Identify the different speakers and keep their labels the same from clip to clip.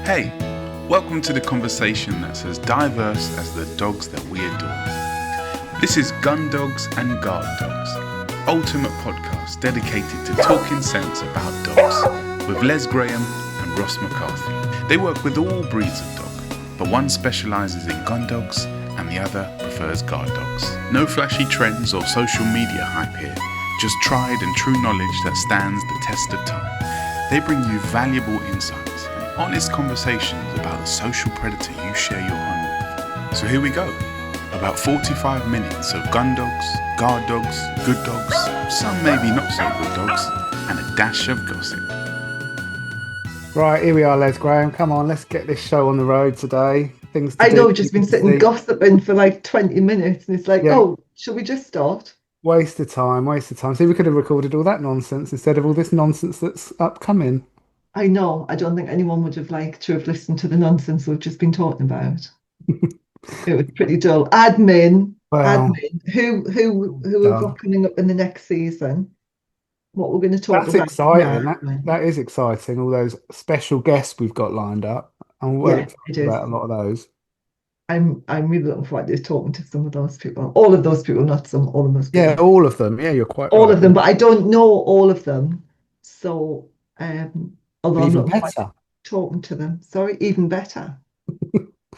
Speaker 1: Hey, welcome to the conversation that's as diverse as the dogs that we adore. This is Gun Dogs and Guard Dogs, ultimate podcast dedicated to talking sense about dogs with Les Graham and Ross McCarthy. They work with all breeds of dog, but one specialises in gun dogs and the other prefers guard dogs. No flashy trends or social media hype here, just tried and true knowledge that stands the test of time. They bring you valuable insights and honest conversations about the social predator you share your home with. So here we go. About 45 minutes of gun dogs, guard dogs, good dogs, some maybe not so good dogs, and a dash of gossip.
Speaker 2: Right, here we are, Les Graham. Come on, let's get this show on the road today. Things to
Speaker 3: I
Speaker 2: do.
Speaker 3: know, we've just been sitting gossiping for like 20 minutes and it's like,
Speaker 2: Yeah.
Speaker 3: oh, shall we just start?
Speaker 2: Waste of time, waste of time. See, we could have recorded all that nonsense instead of all this nonsense that's upcoming.
Speaker 3: I know, I don't think anyone would have liked to have listened to the nonsense we've just been talking about. It was pretty dull. Admin, who have got coming up in the next season? What we're going to talk
Speaker 2: That's
Speaker 3: about.
Speaker 2: exciting. That is exciting. All those special guests we've got lined up. I'm well excited about a lot of those.
Speaker 3: I'm really looking forward to talking to some of those people. All of those people, not some, all of those people.
Speaker 2: Yeah, all of them. Yeah, you're quite
Speaker 3: all
Speaker 2: right.
Speaker 3: of them, but I don't know all of them. So, although
Speaker 2: even
Speaker 3: I'm not
Speaker 2: better
Speaker 3: talking to them. Sorry, even better.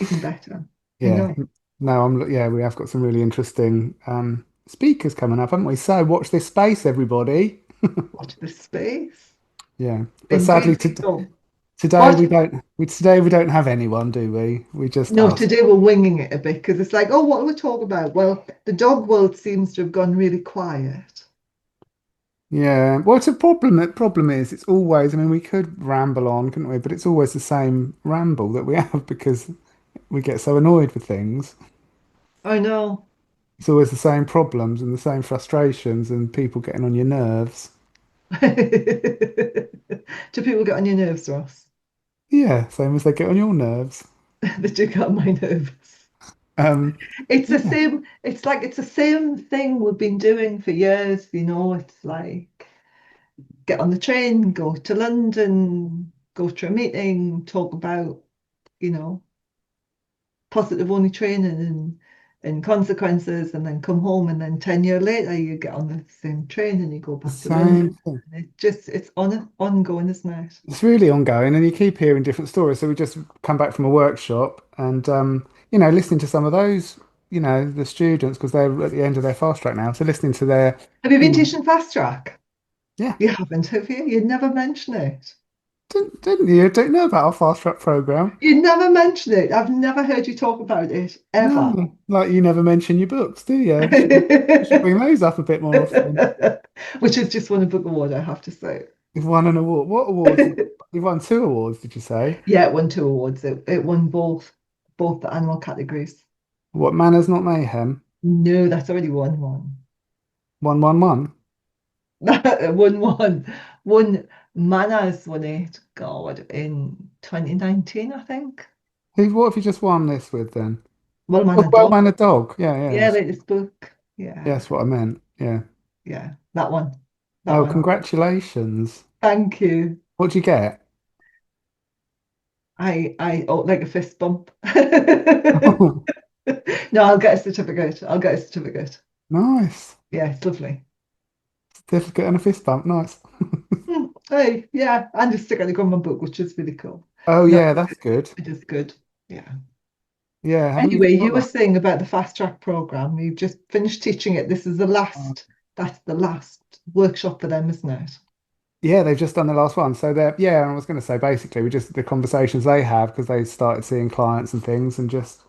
Speaker 3: Even better.
Speaker 2: Yeah. No, we have got some really interesting speakers coming up, haven't we? So watch this space, everybody.
Speaker 3: Watch this space.
Speaker 2: Yeah. But sadly today we don't have anyone, do we? We just
Speaker 3: today we're winging it a bit because it's like, oh, what do we talk about? Well, the dog world seems to have gone really quiet.
Speaker 2: Yeah, well, it's a problem. The problem is it's always, I mean, we could ramble on, couldn't we? But it's always the same ramble that we have because we get so annoyed with things.
Speaker 3: I know.
Speaker 2: It's always the same problems and the same frustrations and people getting on your nerves.
Speaker 3: Do people get on your nerves, Ross?
Speaker 2: Yeah, same as they get on your nerves.
Speaker 3: They do get on my nerves. It's the same. It's like it's the same thing we've been doing for years. You know, it's like get on the train, go to London, go to a meeting, talk about, positive only training and consequences, and then come home, and then 10 years later you get on the same train and you go back to London. It's ongoing, isn't it?
Speaker 2: It's really ongoing, and you keep hearing different stories. So we just come back from a workshop and listening to some of those, the students, because they're at the end of their fast track now. So listening to their...
Speaker 3: Have you been teaching fast track?
Speaker 2: Yeah.
Speaker 3: You haven't, have you? You'd never mention it.
Speaker 2: Didn't you? Don't know about our fast track program.
Speaker 3: You never mention it. I've never heard you talk about it, ever.
Speaker 2: No, like you never mention your books, do you? You should bring those up a bit more often.
Speaker 3: Which is just won a book award, I have to say.
Speaker 2: You've won an award. What awards? You've won 2 awards, did you say?
Speaker 3: Yeah, it won 2 awards. It won both the animal categories.
Speaker 2: What, Manners Not Mayhem?
Speaker 3: No, that's already won one.
Speaker 2: 111?
Speaker 3: One Manners won it, God, in 2019, I think.
Speaker 2: What have you just won this with then?
Speaker 3: Well
Speaker 2: Mannered Dog. Yeah.
Speaker 3: Yeah, latest book. Yeah.
Speaker 2: That's what I meant. Yeah.
Speaker 3: Yeah, that one.
Speaker 2: Congratulations.
Speaker 3: Thank you.
Speaker 2: What'd you get?
Speaker 3: I like a fist bump. No, I'll get a certificate.
Speaker 2: Nice.
Speaker 3: Yeah, it's lovely.
Speaker 2: Certificate and a fist bump. Nice.
Speaker 3: Hey, yeah, and a stick on the government book, which is really cool.
Speaker 2: Oh, yeah, that's good.
Speaker 3: It is good. Yeah.
Speaker 2: Yeah.
Speaker 3: Anyway, you were saying about the fast track program. You've just finished teaching it. This is the last. That's the last workshop for them, isn't it?
Speaker 2: Yeah, they've just done the last one. So I was going to say basically we just the conversations they have because they started seeing clients and things and just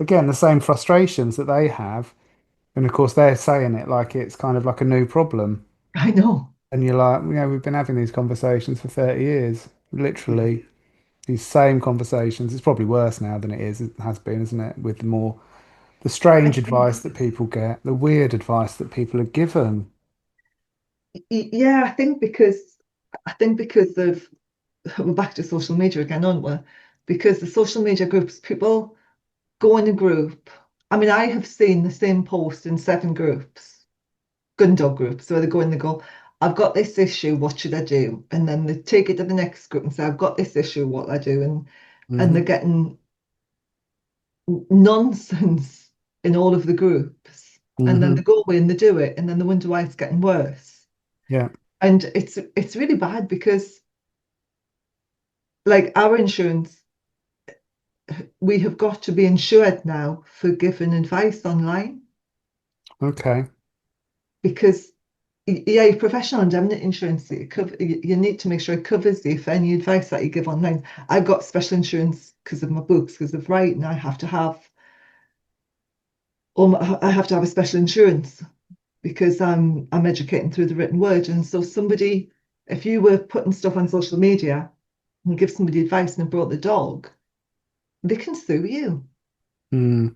Speaker 2: again the same frustrations that they have. And of course they're saying it like it's kind of like a new problem.
Speaker 3: I know.
Speaker 2: And you're like, we've been having these conversations for 30 years, literally. These same conversations. It's probably worse now than it has been, isn't it? With the strange advice that people get, the weird advice that people are given.
Speaker 3: Yeah, I think because of we're back to social media again, aren't we? Because the social media groups, people go in a group. I mean, I have seen the same post in 7 groups, gun dog groups, where they go in, they go, I've got this issue, what should I do? And then they take it to the next group and say, I've got this issue, what I do? and they're
Speaker 2: Hmm.
Speaker 3: getting nonsense in all of the groups, and then they
Speaker 2: Hmm.
Speaker 3: go away and they do it, and then they wonder why it's getting worse.
Speaker 2: Yeah.
Speaker 3: And it's really bad because like our insurance, we have got to be insured now for giving advice online
Speaker 2: Okay.
Speaker 3: because yeah, your professional indemnity insurance, you need to make sure it covers you for any advice that you give online. I've got special insurance because of my books, because of writing. I have to have a special insurance because I'm educating through the written word. And so somebody, if you were putting stuff on social media and give somebody advice and it brought the dog, they can sue you.
Speaker 2: Mm.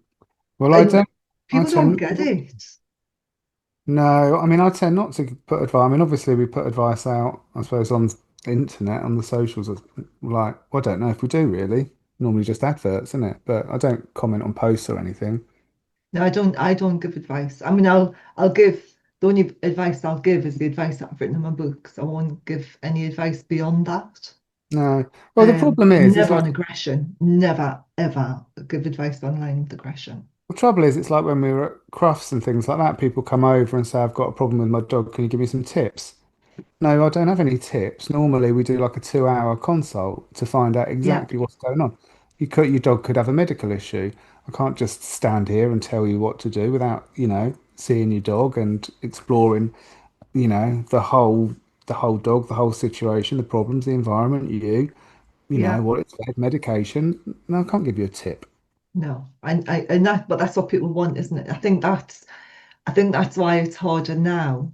Speaker 2: Well, I
Speaker 3: And
Speaker 2: don't. I
Speaker 3: people don't
Speaker 2: tend.
Speaker 3: get it.
Speaker 2: No, I mean, I tend not to put advice. I mean, obviously, we put advice out, I suppose, on the internet, on the socials. Like, well, I don't know if we do really. Normally just adverts, isn't it? But I don't comment on posts or anything.
Speaker 3: No, I don't give advice. I mean, I'll give the only advice I'll give is the advice that I've written in my books. I won't give any advice beyond that.
Speaker 2: No. Well, the problem is
Speaker 3: Never
Speaker 2: like
Speaker 3: on aggression. Never, ever give advice online with aggression.
Speaker 2: the trouble is, it's like when we were at Crufts and things like that. People come over and say, "I've got a problem with my dog. Can you give me some tips?" No, I don't have any tips. Normally, we do like a 2 hour consult to find out
Speaker 3: Yeah,
Speaker 2: exactly what's going on. Your dog could have a medical issue. I can't just stand here and tell you what to do without, seeing your dog and exploring, the whole dog, the whole situation, the problems, the environment,
Speaker 3: yeah,
Speaker 2: what it's fed, medication. No, I can't give you a tip.
Speaker 3: no. But that's what people want, isn't it? I think that's why it's harder now.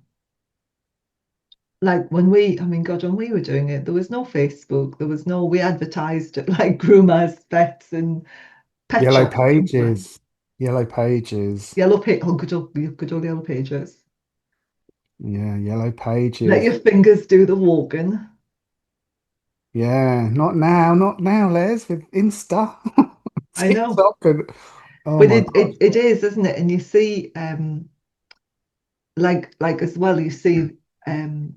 Speaker 3: Like I mean, God, when we were doing it, there was no Facebook, we advertised at like groomers, vets, and pet
Speaker 2: Yellow
Speaker 3: shops somewhere.
Speaker 2: pages. Yellow pages.
Speaker 3: Good old yellow pages.
Speaker 2: Yeah, yellow
Speaker 3: Let
Speaker 2: pages.
Speaker 3: your fingers do the walking.
Speaker 2: Yeah, not now, Les, with Insta,
Speaker 3: I know,
Speaker 2: TikTok, and oh
Speaker 3: but
Speaker 2: my
Speaker 3: it
Speaker 2: God.
Speaker 3: is, isn't it? And you see, like as well, you see, um,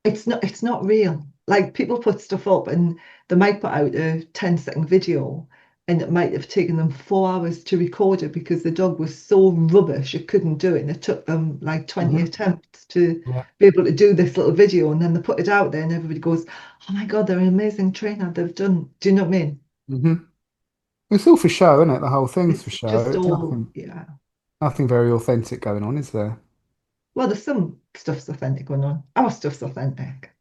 Speaker 3: it's not real. Like people put stuff up and they might put out a 10-second video and it might have taken them 4 hours to record it because the dog was so rubbish it couldn't do it and it took them like 20
Speaker 2: Hmm.
Speaker 3: attempts to
Speaker 2: Yeah.
Speaker 3: be able to do this little video and then they put it out there and everybody goes, oh my God, they're an amazing trainer. They've done, do you know what I mean?
Speaker 2: Hmm. It's all for show, isn't it? The whole thing's for
Speaker 3: It's
Speaker 2: show.
Speaker 3: just
Speaker 2: It's
Speaker 3: all,
Speaker 2: nothing,
Speaker 3: yeah.
Speaker 2: nothing very authentic going on, is there?
Speaker 3: Well, there's some stuff's authentic going on. Our stuff's authentic.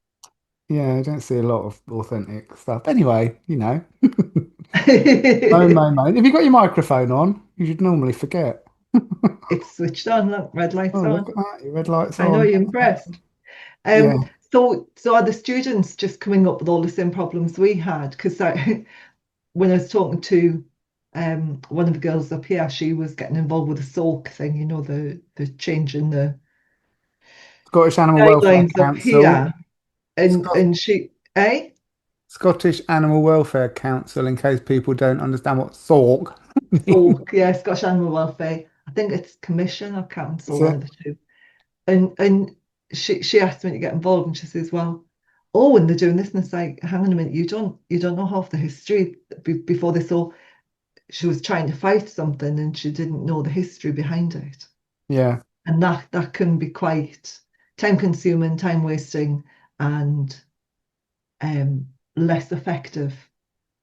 Speaker 2: Yeah, I don't see a lot of authentic stuff. Anyway, no. Have you got your microphone on? You should normally forget.
Speaker 3: It's switched on. Look, red
Speaker 2: Oh,
Speaker 3: lights
Speaker 2: look
Speaker 3: on.
Speaker 2: at that. Your red light's
Speaker 3: I know
Speaker 2: on.
Speaker 3: you're impressed.
Speaker 2: Yeah.
Speaker 3: So are the students just coming up with all the same problems we had? Because when I was talking to one of the girls up here, she was getting involved with the SOAK thing, the change in the
Speaker 2: Scottish Animal Welfare
Speaker 3: guidelines up
Speaker 2: Council.
Speaker 3: here, and
Speaker 2: Scot
Speaker 3: and she, eh?
Speaker 2: Scottish Animal Welfare Council, in case people don't understand what SORC means.
Speaker 3: SOAK, yeah, Scottish Animal Welfare. I think it's Commission or Council,
Speaker 2: That's
Speaker 3: one
Speaker 2: it.
Speaker 3: of the two. And she asked me to get involved, and she says, "Well, oh, and they're doing this," and it's like, "Hang on a minute, you don't know half the history before this." So she was trying to fight something, and she didn't know the history behind it,
Speaker 2: Yeah.
Speaker 3: and that can be quite time consuming, time wasting, and less effective.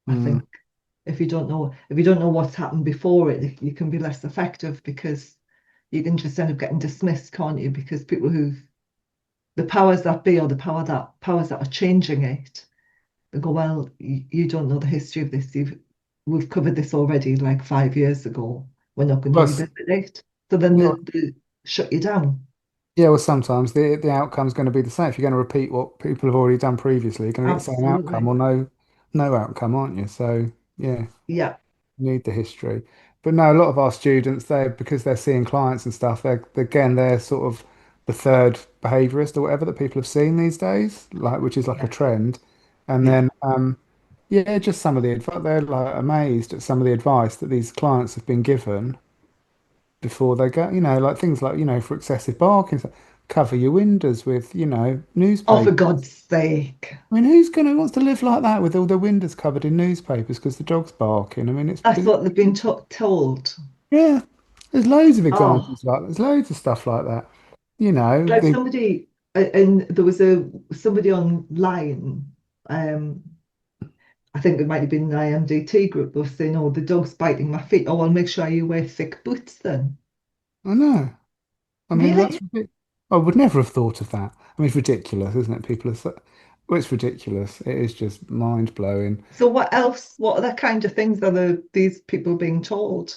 Speaker 3: I
Speaker 2: Mm.
Speaker 3: think if you don't know what's happened before it, you can be less effective because you can just end up getting dismissed, can't you? Because people who the powers that be or the powers that are changing it, they go, well, you don't know the history of this. We've covered this already like 5 years ago. We're not going to
Speaker 2: Plus,
Speaker 3: revisit it. So then
Speaker 2: yeah,
Speaker 3: they shut you down.
Speaker 2: yeah, well, sometimes the outcome's going to be the same. If you're going to repeat what people have already done previously, you're going to get the same outcome
Speaker 3: Absolutely.
Speaker 2: or no outcome, aren't you? So, yeah,
Speaker 3: Yeah,
Speaker 2: you need the history. But no, a lot of our students, because they're seeing clients and stuff, they're sort of the third behaviorist or whatever that people have seen these days, like which is like a
Speaker 3: yeah,
Speaker 2: trend. And
Speaker 3: yeah,
Speaker 2: then, yeah, just some of the advice. They're like amazed at some of the advice that these clients have been given before they go, like things like, for excessive barking. cover your windows with,
Speaker 3: Oh, for
Speaker 2: newspaper.
Speaker 3: God's sake.
Speaker 2: I mean, wants to live like that with all their windows covered in newspapers because the dog's barking? I mean,
Speaker 3: That's what they've been told.
Speaker 2: yeah, there's loads of
Speaker 3: Oh,
Speaker 2: examples like there's loads of stuff like that. You know,
Speaker 3: like
Speaker 2: the
Speaker 3: somebody, and there was somebody online, um, I think it might have been an IMDT group, was saying, "Oh, the dog's biting my feet. Oh, I'll make sure you wear thick boots then."
Speaker 2: I know. I mean,
Speaker 3: Really?
Speaker 2: I would never have thought of that. I mean, it's ridiculous, isn't it? People are so, well, it's ridiculous. It is just mind blowing.
Speaker 3: So what else? What other kind of things are these people being told?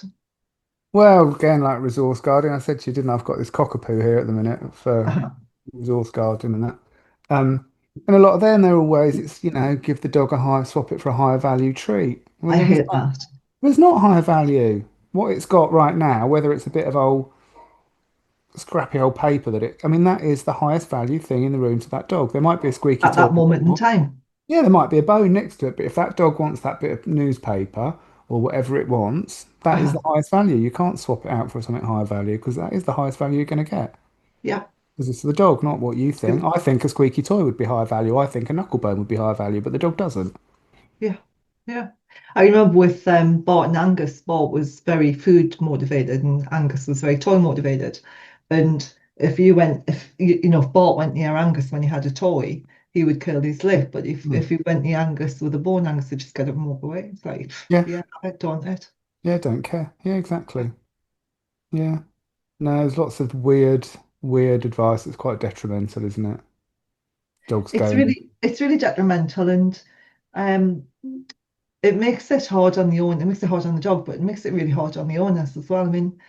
Speaker 2: Well, again, like resource guarding, I said to you, didn't I? I've got this cockapoo here at the minute for
Speaker 3: Uh-huh.
Speaker 2: resource guarding and that. Um, and a lot of them, they're always, it's, give the dog a high, swap it for a higher value treat. Well,
Speaker 3: I
Speaker 2: then
Speaker 3: hate that.
Speaker 2: there's not higher value. What it's got right now, whether it's a bit of old scrappy old paper I mean, that is the highest value thing in the room to that dog. There might be a squeaky
Speaker 3: At
Speaker 2: toy.
Speaker 3: that moment in time.
Speaker 2: Yeah, there might be a bone next to it, but if that dog wants that bit of newspaper or whatever it wants, that is
Speaker 3: Uh-huh.
Speaker 2: the highest value. You can't swap it out for something higher value because that is the highest value you're going to get.
Speaker 3: Yeah.
Speaker 2: Because it's the dog, not what you think. I think a squeaky toy would be higher value. I think a knuckle bone would be higher value, but the dog doesn't.
Speaker 3: Yeah, yeah. I remember with Bart and Angus, Bart was very food motivated and Angus was very toy motivated. And if Bart went near Angus when he had a toy, he would curl his lip. But
Speaker 2: Hmm.
Speaker 3: if he went near Angus with a bone, Angus would just get up and walk away. It's like,
Speaker 2: Yeah,
Speaker 3: yeah, I don't it.
Speaker 2: yeah, don't care. Yeah, exactly. Yeah. No, there's lots of weird advice that's quite detrimental, isn't it? Dogs going.
Speaker 3: It's really detrimental and um it makes it hard on the owner, it makes it hard on the dog, but it makes it really hard on the owners as well. I mean,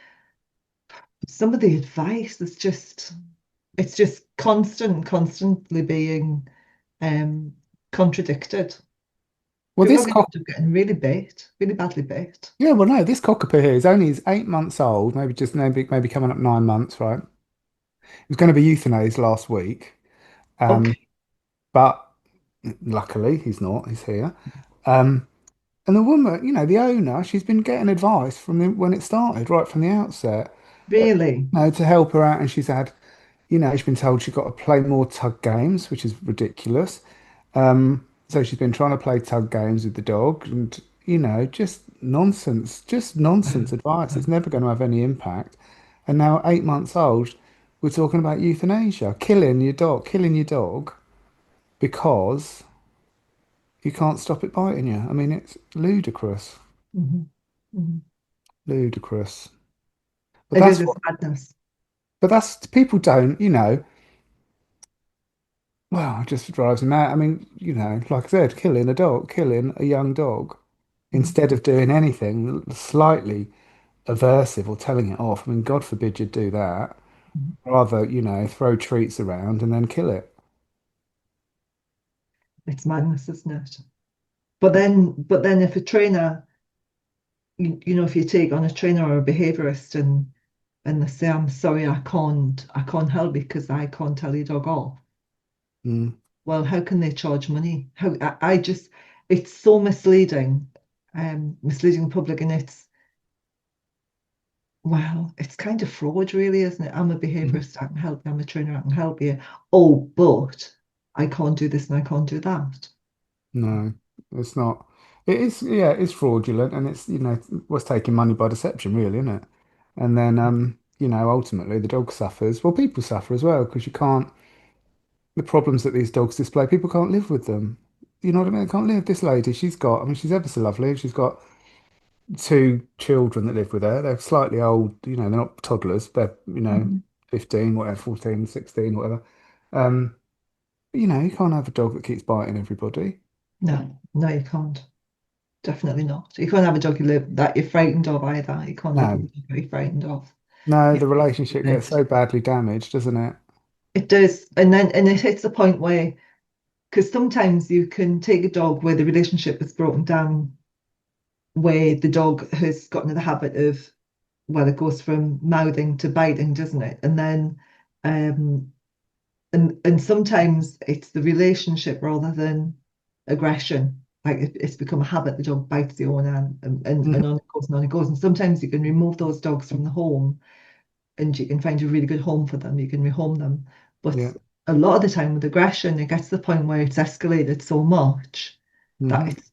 Speaker 3: some of the advice is just it's just constantly being um contradicted.
Speaker 2: Well,
Speaker 3: People
Speaker 2: this
Speaker 3: are going to
Speaker 2: cock.
Speaker 3: end up getting really bait, really badly bait.
Speaker 2: Yeah, well, no, this cockapoo here is only is 8 months old, maybe coming up 9 months, right? He was going to be euthanized last week, um,
Speaker 3: Okay,
Speaker 2: but luckily he's not. He's here. Um, and the woman, the owner, she's been getting advice from when it started, right from the outset,
Speaker 3: really?
Speaker 2: to help her out. And she's been told she's got to play more tug games, which is ridiculous. So she's been trying to play tug games with the dog, and just nonsense advice. It's never going to have any impact. And now, at 8 months old, we're talking about euthanasia, killing your dog because you can't stop it biting you. I mean, it's ludicrous,
Speaker 3: Hmm. Hmm.
Speaker 2: ludicrous. But
Speaker 3: It is
Speaker 2: that's
Speaker 3: it's
Speaker 2: what.
Speaker 3: madness.
Speaker 2: But that's people don't. Well, it just drives me mad. I mean, like I said, killing a young dog,
Speaker 3: Mhm.
Speaker 2: instead of doing anything slightly aversive or telling it off. I mean, God forbid you'd do that.
Speaker 3: Mhm.
Speaker 2: Rather, throw treats around and then kill it.
Speaker 3: It's madness, isn't it? But then if a trainer, if you take on a trainer or a behaviorist and they say, "I'm sorry, I can't help because I can't tell your dog off."
Speaker 2: Mm,
Speaker 3: Well, how can they charge money? I just, it's so misleading, misleading the public, and well, it's kind of fraud, really, isn't it? I'm a
Speaker 2: mhm.
Speaker 3: behaviorist, I can help you. I'm a trainer, I can help you. Oh, but I can't do this and I can't do that.
Speaker 2: No, it's not. It is, yeah, it's fraudulent and it's, what's taking money by deception, really, isn't it? And then, ultimately the dog suffers. Well, people suffer as well because the problems that these dogs display, people can't live with them. You know what I mean? They can't live. This lady, I mean, she's ever so lovely. She's got two children that live with her. They're slightly old, they're not toddlers. They're,
Speaker 3: Mhm.
Speaker 2: 15, whatever, 14, 16, whatever. But, you can't have a dog that keeps biting everybody.
Speaker 3: No, no, you can't. Definitely not. You can't have a dog that you're frightened of either. You can't live with
Speaker 2: No,
Speaker 3: a dog that you're frightened of.
Speaker 2: no,
Speaker 3: You
Speaker 2: the
Speaker 3: have to
Speaker 2: relationship gets
Speaker 3: live.
Speaker 2: so badly damaged, doesn't it?
Speaker 3: It does, and it hits a point where because sometimes you can take a dog where the relationship is broken down, where the dog has gotten in the habit of, well, it goes from mouthing to biting, doesn't it? And then, um, and sometimes it's the relationship rather than aggression. Like it's become a habit. The dog bites the owner, and
Speaker 2: Mhm.
Speaker 3: on it goes and on it goes. And sometimes you can remove those dogs from the home and you can find a really good home for them, you can rehome them. But
Speaker 2: Yeah.
Speaker 3: a lot of the time with aggression, it gets to the point where it's escalated so much that
Speaker 2: Hmm.
Speaker 3: it's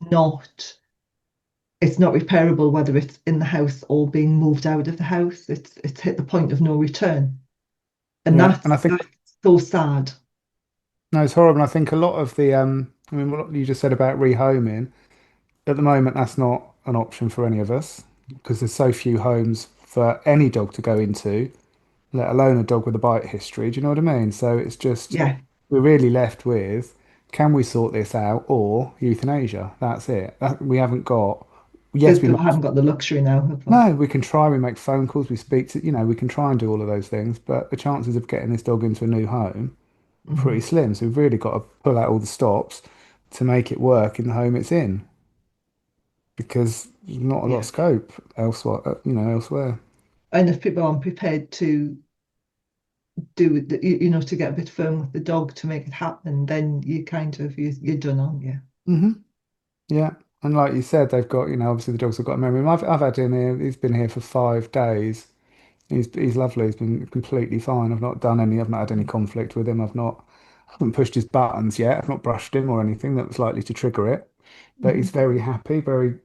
Speaker 3: not repairable, whether it's in the house or being moved out of the house. It's hit the point of no return. And
Speaker 2: Yeah. And I think,
Speaker 3: that's so sad.
Speaker 2: no, it's horrible. And I think a lot of the, I mean, what you just said about rehoming, at the moment, that's not an option for any of us because there's so few homes for any dog to go into, let alone a dog with a bite history. Do you know what I mean? So it's just,
Speaker 3: Yeah.
Speaker 2: we're really left with, can we sort this out or euthanasia? That's it. We haven't got, yes, we
Speaker 3: People
Speaker 2: make,
Speaker 3: haven't got the luxury now, have they?
Speaker 2: no, we can try, we make phone calls, we speak to, we can try and do all of those things, but the chances of getting this dog into a new home are pretty
Speaker 3: Mhm.
Speaker 2: slim. So we've really got to pull out all the stops to make it work in the home it's in because there's not a lot of
Speaker 3: Yeah.
Speaker 2: scope elsewhere, elsewhere.
Speaker 3: And if people aren't prepared to to get a bit firm with the dog to make it happen, then you're done, aren't you?
Speaker 2: Hmm. Yeah. And like you said, they've got, obviously the dogs have got a memory. I've had him here. He's been here for 5 days. He's lovely. He's been completely fine. I've not had any conflict with him. I haven't pushed his buttons yet. I've not brushed him or anything that was likely to trigger it. But he's
Speaker 3: Mhm.
Speaker 2: very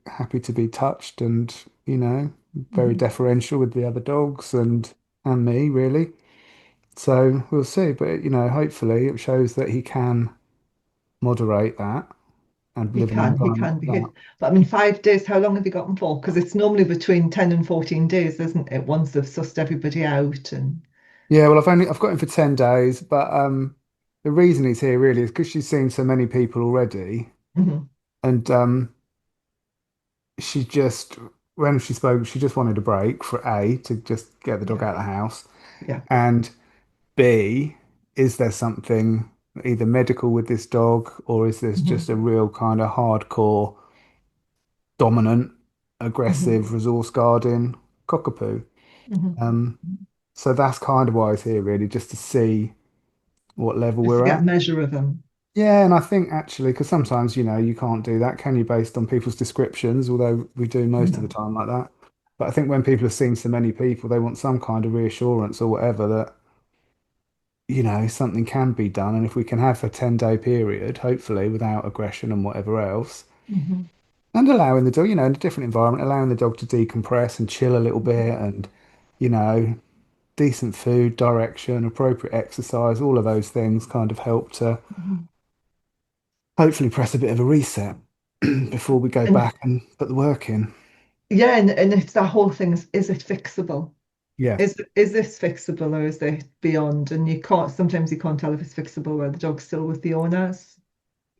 Speaker 2: happy to be touched and, very
Speaker 3: Mhm.
Speaker 2: deferential with the other dogs and me, really. So we'll see. But, hopefully it shows that he can moderate that and live in an
Speaker 3: He
Speaker 2: environment
Speaker 3: can
Speaker 2: like that.
Speaker 3: behave. But I mean, 5 days, how long have you got them for? Because it's normally between 10 and 14 days, isn't it? Once they've sussed everybody out and
Speaker 2: Yeah, well, I've got him for 10 days, but the reason he's here really is because she's seen so many people already,
Speaker 3: Mhm.
Speaker 2: and she just when she spoke, she just wanted a break for A to just get the dog
Speaker 3: Yeah,
Speaker 2: out of the house,
Speaker 3: yeah.
Speaker 2: and B, is there something either medical with this dog or is this just
Speaker 3: Mhm.
Speaker 2: a real kind of hardcore, dominant,
Speaker 3: Mhm.
Speaker 2: aggressive, resource guarding cockapoo?
Speaker 3: Mhm.
Speaker 2: Um, so that's kind of why he's here really, just to see what level
Speaker 3: Just to
Speaker 2: we're
Speaker 3: get a
Speaker 2: at.
Speaker 3: measure of them.
Speaker 2: Yeah, and I think actually, because sometimes, you can't do that, can you, based on people's descriptions, although we do most of the
Speaker 3: No.
Speaker 2: time like that. But I think when people have seen so many people, they want some kind of reassurance or whatever that, something can be done. And if we can have a 10-day period, hopefully without aggression and whatever else,
Speaker 3: Mhm.
Speaker 2: and allowing the dog, in a different environment, allowing the dog to decompress and chill a little bit and, you know, decent food, direction, appropriate exercise, all of those things kind of help to
Speaker 3: Mhm.
Speaker 2: hopefully press a bit of a reset before we go
Speaker 3: And
Speaker 2: back and put the work in.
Speaker 3: yeah, and it's that whole thing is it fixable?
Speaker 2: Yeah,
Speaker 3: Is this fixable or is it beyond? And sometimes you can't tell if it's fixable where the dog's still with the owners.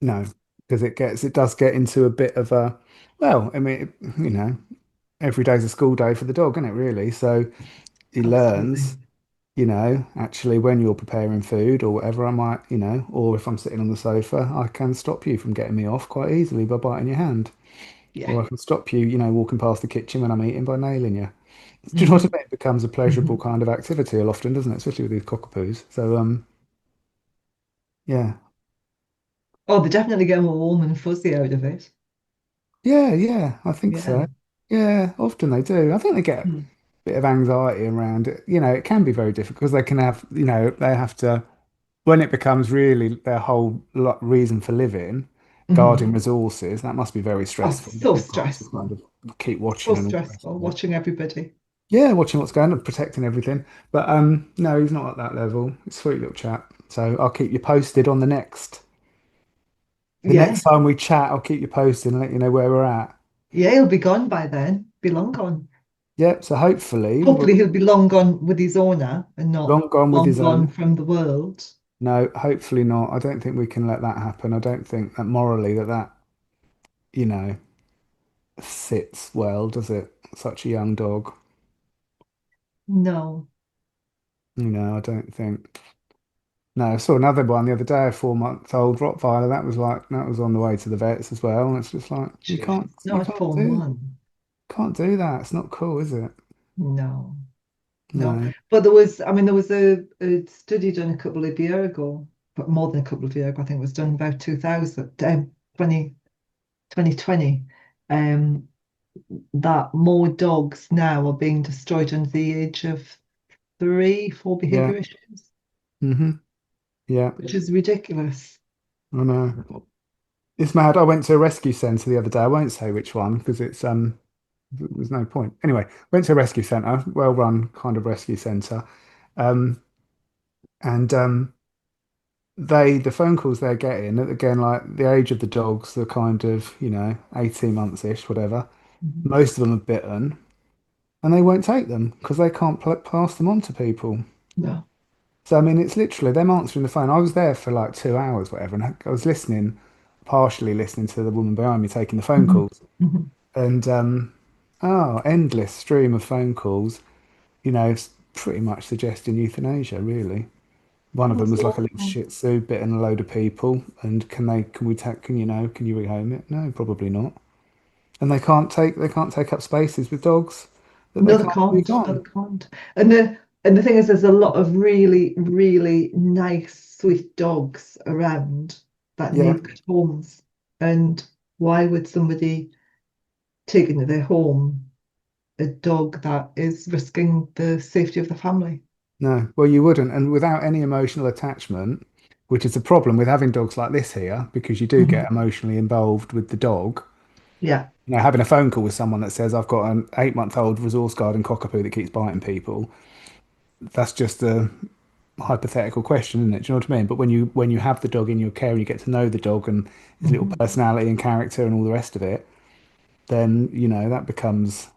Speaker 2: no, because it does get into a bit of a, well, I mean, every day's a school day for the dog, isn't it, really? So he
Speaker 3: Absolutely.
Speaker 2: learns, actually when you're preparing food or whatever, I might, or if I'm sitting on the sofa, I can stop you from getting me off quite easily by biting your hand.
Speaker 3: Yeah.
Speaker 2: Or I can stop you, walking past the kitchen when I'm eating by nailing you. Do you know what I
Speaker 3: Hmm.
Speaker 2: mean? It becomes a pleasurable
Speaker 3: Hmm.
Speaker 2: kind of activity often, doesn't it? Especially with these cockapoos. So, yeah.
Speaker 3: Oh, they definitely get more warm and fuzzy out of it.
Speaker 2: Yeah, I think
Speaker 3: Yeah.
Speaker 2: so. Yeah, often they do. I think they get a
Speaker 3: Mm.
Speaker 2: bit of anxiety around it. It can be very difficult because they can have, they have to, when it becomes really their whole reason for living,
Speaker 3: Hmm.
Speaker 2: guarding resources, that must be very
Speaker 3: Oh,
Speaker 2: stressful.
Speaker 3: so
Speaker 2: You've got to kind
Speaker 3: stressful.
Speaker 2: of keep
Speaker 3: So
Speaker 2: watching and all the rest
Speaker 3: stressful
Speaker 2: of it.
Speaker 3: watching everybody.
Speaker 2: Yeah, watching what's going on, protecting everything. But no, he's not at that level. He's a sweet little chap. So I'll keep you posted on the
Speaker 3: Yeah.
Speaker 2: next time we chat, I'll keep you posted and let you know where we're at.
Speaker 3: Yeah, he'll be gone by then. Be long gone.
Speaker 2: Yep, so hopefully we're
Speaker 3: Hopefully he'll be long gone with his owner and not
Speaker 2: long gone with
Speaker 3: long
Speaker 2: his
Speaker 3: gone
Speaker 2: own.
Speaker 3: from the world.
Speaker 2: No, hopefully not. I don't think we can let that happen. I don't think that morally that, you know, sits well, does it? Such a young dog.
Speaker 3: No.
Speaker 2: I don't think. No, I saw another one the other day, a 4-month-old Rottweiler. That was on the way to the vets as well. And it's just like
Speaker 3: Jeez.
Speaker 2: you
Speaker 3: Not for one.
Speaker 2: can't do that. It's not cool, is it?
Speaker 3: No. No.
Speaker 2: No.
Speaker 3: But there was a study done a couple of years ago, but more than a couple of years ago. I think it was done about 2000, 2020, that more dogs now are being destroyed under the age of three, four
Speaker 2: Yeah.
Speaker 3: behaviour issues,
Speaker 2: Hmm. Yeah.
Speaker 3: which is ridiculous.
Speaker 2: I know. It's mad. I went to a rescue centre the other day. I won't say which one because there's no point. Anyway, went to a rescue centre, well run kind of rescue centre. Um, and the phone calls they're getting, again, like the age of the dogs, they're kind of, 18 months ish, whatever.
Speaker 3: Mhm.
Speaker 2: Most of them are bitten and they won't take them because they can't pass them on to people.
Speaker 3: No.
Speaker 2: So, I mean, it's literally them answering the phone. I was there for like 2 hours, whatever, and I was listening, partially listening to the woman behind me taking the phone
Speaker 3: Mhm.
Speaker 2: calls.
Speaker 3: Mhm.
Speaker 2: And, endless stream of phone calls, pretty much suggesting euthanasia, really. One of them
Speaker 3: That's
Speaker 2: was like a little
Speaker 3: awful.
Speaker 2: Shih Tzu bitten a load of people, and can you rehome it? No, probably not. And they can't take up spaces with dogs that they
Speaker 3: No, they
Speaker 2: can't move
Speaker 3: can't. No,
Speaker 2: on.
Speaker 3: they can't. And the thing is, there's a lot of really, really nice, sweet dogs around that
Speaker 2: Yeah,
Speaker 3: need good homes. And why would somebody take into their home a dog that is risking the safety of the family?
Speaker 2: no, well, you wouldn't. And without any emotional attachment, which is a problem with having dogs like this here, because you do
Speaker 3: Mhm.
Speaker 2: get emotionally involved with the dog.
Speaker 3: Yeah.
Speaker 2: Having a phone call with someone that says, I've got an 8-month-old resource guard and cockapoo that keeps biting people, that's just a hypothetical question, isn't it? Do you know what I mean? But when you have the dog in your care and you get to know the dog and his little
Speaker 3: Mhm.
Speaker 2: personality and character and all the rest of it, then that becomes,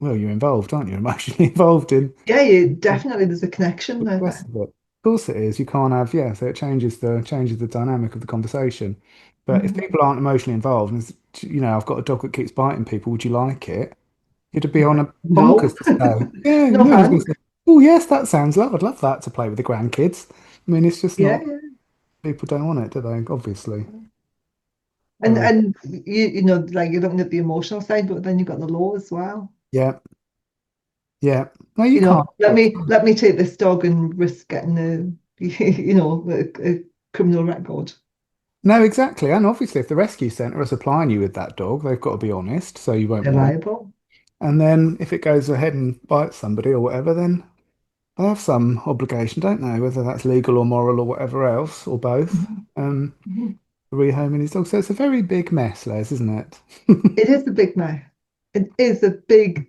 Speaker 2: well, you're involved, aren't you? Emotionally involved in
Speaker 3: Yeah,
Speaker 2: the
Speaker 3: definitely there's a connection
Speaker 2: rest
Speaker 3: there.
Speaker 2: of it. Of course it is. You can't have, yeah, so it changes the dynamic of the conversation. But if
Speaker 3: Mhm.
Speaker 2: people aren't emotionally involved, and I've got a dog that keeps biting people, would you like it? It'd be on
Speaker 3: Right.
Speaker 2: a
Speaker 3: No.
Speaker 2: bonkers to say. Yeah,
Speaker 3: No
Speaker 2: no one's going to say,
Speaker 3: thanks.
Speaker 2: oh yes, that sounds love. I'd love that to play with the grandkids. I mean, it's just
Speaker 3: Yeah,
Speaker 2: not.
Speaker 3: yeah.
Speaker 2: People don't want it, do they? Obviously.
Speaker 3: And
Speaker 2: Uh,
Speaker 3: and like you're looking at the emotional side, but then you've got the law as well.
Speaker 2: yeah, yeah. No, you can't.
Speaker 3: Let me take this dog and risk getting a criminal record.
Speaker 2: No, exactly. And obviously, if the rescue centre are supplying you with that dog, they've got to be honest, so you won't
Speaker 3: They're
Speaker 2: want it.
Speaker 3: liable.
Speaker 2: And then if it goes ahead and bites somebody or whatever, then they have some obligation, don't they? Whether that's legal or moral or whatever else, or both.
Speaker 3: Mhm.
Speaker 2: Um,
Speaker 3: Mhm.
Speaker 2: rehoming his dog. So it's a very big mess, Les, isn't it?
Speaker 3: It is a big mess. It is a big